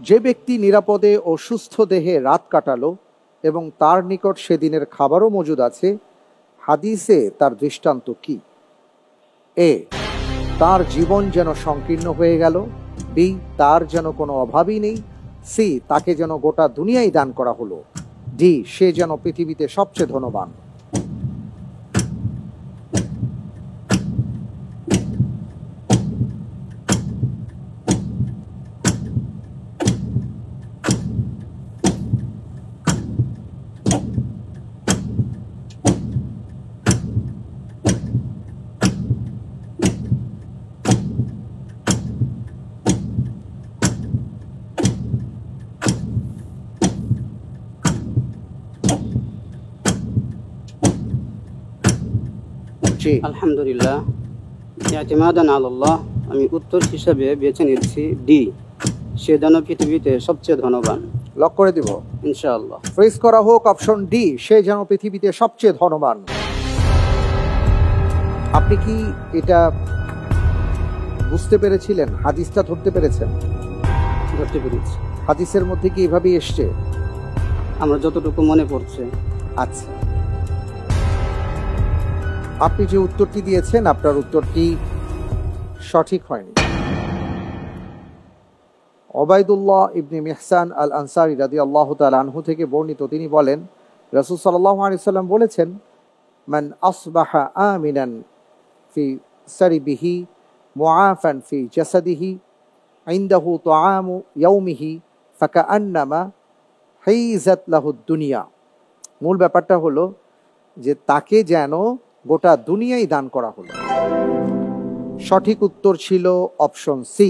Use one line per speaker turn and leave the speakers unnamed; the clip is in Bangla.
যে ব্যক্তি নিরাপদে ও সুস্থ দেহে রাত কাটালো এবং তার নিকট সেদিনের খাবারও মজুদ আছে, হাদিসে তার দৃষ্টান্ত কি? এ, তার জীবন যেন সংকীর্ণ হয়ে গেল। বি, তার যেন কোনো অভাবই নেই। সি, তাকে যেন গোটা দুনিয়াই দান করা হলো। ডি, সে যেন পৃথিবীতে সবচেয়ে ধনবান।
আলহামদুলিল্লাহ, ইতিমাদান আল্লাহ, আমি উত্তর হিসাবে বেছে নিচ্ছি ডি, সে যেন পৃথিবীতে সবচেয়ে ধনবান।
লক করে দিব
ইনশাআল্লাহ।
ফ্রিজ করা হোক অপশন ডি, সে যেন পৃথিবীতে সবচেয়ে ধনবান। আপনি কি এটা বুঝতে পেরেছিলেন? হাদিসটা ধরতে পেরেছেন?
ধরতে পেরেছি।
হাদিসের মধ্যে কি এভাবেই এসছে?
আমরা যতটুকু মনে পড়ছে।
আচ্ছা, আপনি যে উত্তরটি দিয়েছেন আপনার উত্তরটি সঠিক হয়নি। ওবায়দুল্লাহ ইবনে মিহসান আল আনসারী রাদিয়াল্লাহু তাআলা আনহু থেকে বর্ণিত, তিনি বলেন রাসূল সাল্লাল্লাহু আলাইহি ওয়াসাল্লাম বলেছেন, মান আসবাহা আমিনান ফি সারিবিহি মুআফান ফি জাসাদিহি ইনদাহু তুআমু ইয়াউমিহি ফাকাআন্নামা হাইজাত লাহু দুনিয়া। মূল ব্যাপারটা হলো যে তাকে যেন গোটা দুনিয়াই দান করা হলো। সঠিক উত্তর ছিল অপশন সি।